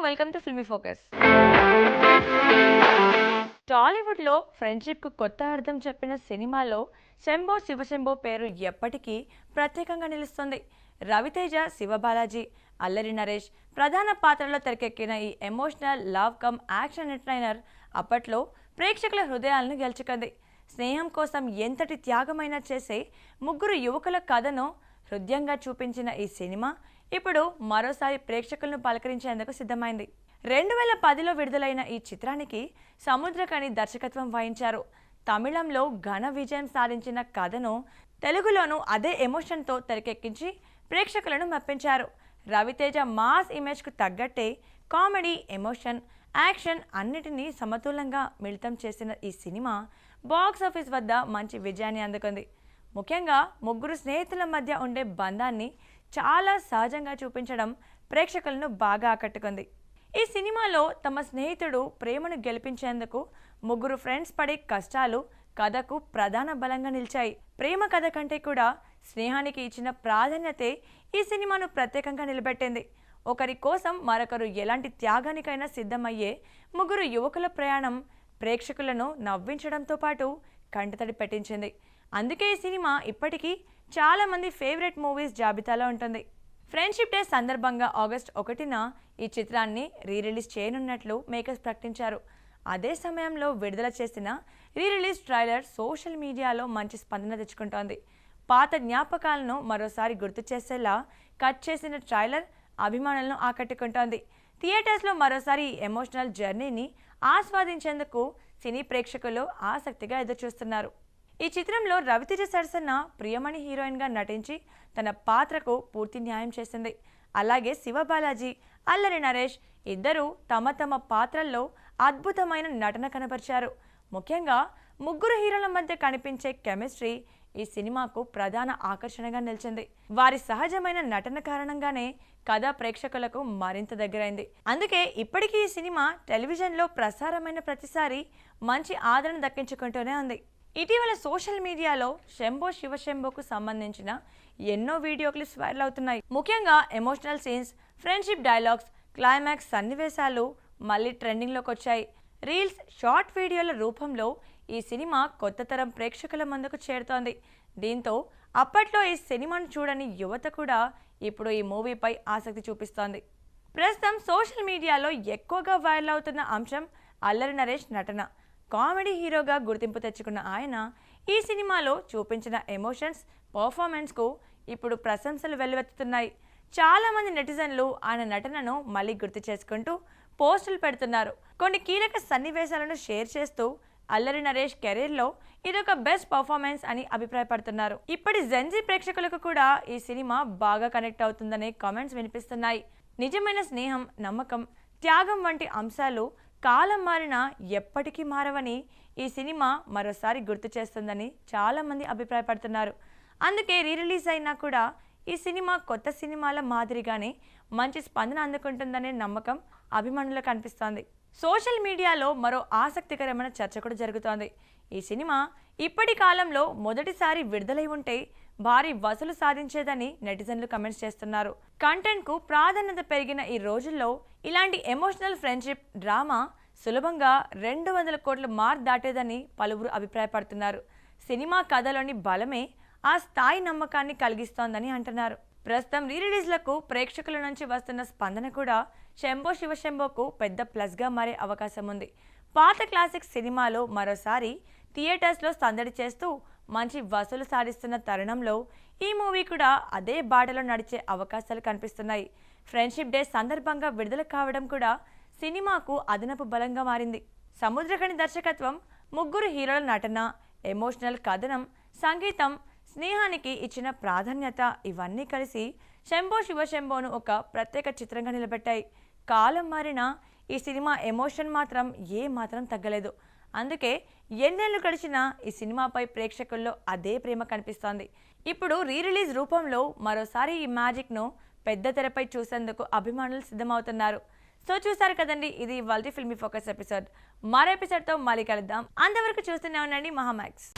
Welcome to filmy focus. టాలీవుడ్లో ఫ్రెండ్షిప్కు కొత్త అర్థం చెప్పిన సినిమాలో శంభో శివశంభో పేరు ఎప్పటికీ ప్రత్యేకంగా నిలుస్తుంది. రవితేజ, శివబాలాజీ, అల్లరి నరేష్ ప్రధాన పాత్రలో తెరకెక్కిన ఈ emotional love come action entertainer అప్పట్లో ప్రేక్షకుల హృదయాలను గెలుచుకుంది. స్నేహం కోసం ఎంతటి త్యాగమైనా చేసే ముగ్గురు యువకుల కథను హృదయంగా చూపించిన ఈ సినిమా ఇప్పుడు మరోసారి ప్రేక్షకులను పలకరించేందుకు సిద్ధమైంది. 2010లో విడుదలైన ఈ చిత్రానికి సముద్రకని దర్శకత్వం వహించారు. తమిళంలో ఘన విజయం సాధించిన కథను తెలుగులోనూ అదే ఎమోషన్తో తెరకెక్కించి ప్రేక్షకులను మెప్పించారు. రవితేజ మాస్ ఇమేజ్కు తగ్గట్టే కామెడీ, ఎమోషన్, యాక్షన్ అన్నిటినీ సమతులంగా మిళితం చేసిన ఈ సినిమా బాక్స్ ఆఫీస్ వద్ద మంచి విజయాన్ని అందుకుంది. ముఖ్యంగా ముగ్గురు స్నేహితుల మధ్య ఉండే బంధాన్ని చాలా సహజంగా చూపించడం ప్రేక్షకులను బాగా ఆకట్టుకుంది. ఈ సినిమాలో తమ స్నేహితుడు ప్రేమను గెలిపించేందుకు ముగ్గురు ఫ్రెండ్స్ పడే కష్టాలు కథకు ప్రధాన బలంగా నిలిచాయి. ప్రేమ కథ కంటే కూడా స్నేహానికి ఇచ్చిన ప్రాధాన్యతే ఈ సినిమాను ప్రత్యేకంగా నిలబెట్టింది. ఒకరి కోసం మరొకరు ఎలాంటి త్యాగానికైనా సిద్ధమయ్యే ముగ్గురు యువకుల ప్రయాణం ప్రేక్షకులను నవ్వించడంతో పాటు కంటతడి పెట్టించింది. అందుకే ఈ సినిమా ఇప్పటికీ చాలా మంది ఫేవరెట్ మూవీస్ జాబితాలో ఉంటుంది. ఫ్రెండ్షిప్ డే సందర్భంగా ఆగస్టు 1న ఈ చిత్రాన్ని రిలీజ్ చేయనున్నట్లు మేకర్స్ ప్రకటించారు. అదే సమయంలో విడుదల చేసిన రిలీజ్ ట్రైలర్ సోషల్ మీడియాలో మంచి స్పందన తెచ్చుకుంటోంది. పాత జ్ఞాపకాలను మరోసారి గుర్తు చేసేలా కట్ చేసిన ట్రైలర్ అభిమానులను ఆకట్టుకుంటోంది. థియేటర్స్లో మరోసారి ఈ ఎమోషనల్ జర్నీని ఆస్వాదించేందుకు సినీ ప్రేక్షకులు ఆసక్తిగా ఎదురుచూస్తున్నారు. ఈ చిత్రంలో రవితేజ సరసన ప్రియమణి హీరోయిన్గా నటించి తన పాత్రకు పూర్తి న్యాయం చేసింది. అలాగే శివబాలాజీ, అల్లరి నరేష్ ఇద్దరూ తమ తమ పాత్రల్లో అద్భుతమైన నటన కనబరిచారు. ముఖ్యంగా ముగ్గురు హీరోల మధ్య కనిపించే కెమిస్ట్రీ ఈ సినిమాకు ప్రధాన ఆకర్షణగా నిలిచింది. వారి సహజమైన నటన కారణంగానే కథ ప్రేక్షకులకు మరింత దగ్గరైంది. అందుకే ఇప్పటికీ ఈ సినిమా టెలివిజన్లో ప్రసారమైన ప్రతిసారి మంచి ఆదరణ దక్కించుకుంటూనే ఉంది. ఇటీవల సోషల్ మీడియాలో శంభో శివశంభోకు సంబంధించిన ఎన్నో వీడియో క్లిప్స్ వైరల్ అవుతున్నాయి. ముఖ్యంగా emotional scenes, friendship dialogues, climax సన్నివేశాలు మళ్ళీ ట్రెండింగ్లోకి వచ్చాయి. రీల్స్, షార్ట్ వీడియోల రూపంలో ఈ సినిమా కొత్త తరం ప్రేక్షకుల ముందుకు చేరుతోంది. దీంతో అప్పట్లో ఈ సినిమాను చూడని యువత కూడా ఇప్పుడు ఈ మూవీపై ఆసక్తి చూపిస్తోంది. ప్రస్తుతం సోషల్ మీడియాలో ఎక్కువగా వైరల్ అవుతున్న అంశం అల్లరి నరేష్ నటన. కామెడీ హీరోగా గుర్తింపు తెచ్చుకున్న ఆయన ఈ సినిమాలో చూపించిన ఎమోషన్స్, పర్ఫార్మెన్స్కు ఇప్పుడు ప్రశంసలు వెల్లువెత్తుతున్నాయి. చాలామంది నెటిజన్లు ఆయన నటనను మళ్ళీ గుర్తు చేసుకుంటూ పోస్టులు పెడుతున్నారు. కొన్ని కీలక సన్నివేశాలను షేర్ చేస్తూ అల్లరి నరేష్ కెరీర్లో ఇదొక బెస్ట్ పర్ఫార్మెన్స్ అని అభిప్రాయపడుతున్నారు. ఇప్పటి జెన్జీ ప్రేక్షకులకు కూడా ఈ సినిమా బాగా కనెక్ట్ అవుతుందనే కామెంట్స్ వినిపిస్తున్నాయి. నిజమైన స్నేహం, నమ్మకం, త్యాగం వంటి అంశాలు కాలం మారినా ఎప్పటికీ మారవని ఈ సినిమా మరోసారి గుర్తు చేస్తుందని చాలామంది అభిప్రాయపడుతున్నారు. అందుకే రిలీజ్ అయినా కూడా ఈ సినిమా కొత్త సినిమాల మాదిరిగానే మంచి స్పందన అందుకుంటుందనే నమ్మకం అభిమానులకు కనిపిస్తోంది. సోషల్ మీడియాలో మరో ఆసక్తికరమైన చర్చ కూడా జరుగుతోంది. ఈ సినిమా ఇప్పటి కాలంలో మొదటిసారి విడుదలై ఉంటే భారీ వసూలు సాధించేదని నెటిజన్లు కమెంట్స్ చేస్తున్నారు. కంటెంట్కు ప్రాధాన్యత పెరిగిన ఈ రోజుల్లో ఇలాంటి ఎమోషనల్ ఫ్రెండ్షిప్ డ్రామా సులభంగా 200 కోట్ల మార్క్ దాటేదని పలువురు అభిప్రాయపడుతున్నారు. సినిమా కథలోని బలమే ఆ స్థాయి నమ్మకాన్ని కలిగిస్తోందని అంటున్నారు. ప్రస్తుతం రిలీజ్లకు ప్రేక్షకుల నుంచి వస్తున్న స్పందన కూడా శంభో శివశంభోకు పెద్ద ప్లస్గా మారే అవకాశం ఉంది. పాత క్లాసిక్ సినిమాలో మరోసారి థియేటర్స్లో సందడి చేస్తూ మంచి వసూలు సాధిస్తున్న తరుణంలో ఈ మూవీ కూడా అదే బాటలో నడిచే అవకాశాలు కనిపిస్తున్నాయి. ఫ్రెండ్షిప్ డే సందర్భంగా విడుదల కావడం కూడా సినిమాకు అదనపు బలంగా మారింది. సముద్రకని దర్శకత్వం, ముగ్గురు హీరోల నటన, ఎమోషనల్ కథనం, సంగీతం, స్నేహానికి ఇచ్చిన ప్రాధాన్యత ఇవన్నీ కలిసి శంభో శివశంభోను ఒక ప్రత్యేక చిత్రంగా నిలబెట్టాయి. కాలం మారినా ఈ సినిమా ఎమోషన్ మాత్రం మాత్రం తగ్గలేదు. అందుకే ఎన్నేళ్లు గడిచినా ఈ సినిమాపై ప్రేక్షకుల్లో అదే ప్రేమ కనిపిస్తోంది. ఇప్పుడు రిలీజ్ రూపంలో మరోసారి ఈ మ్యాజిక్ను పెద్ద తెరపై చూసేందుకు అభిమానులు సిద్ధమవుతున్నారు. సో చూసారు కదండి, ఇది ఇవాల్టి ఫిల్మీ ఫోకస్ ఎపిసోడ్. మరో ఎపిసోడ్తో మళ్ళీ కలుద్దాం. అంతవరకు చూస్తూనే ఉండండి మహామాక్స్.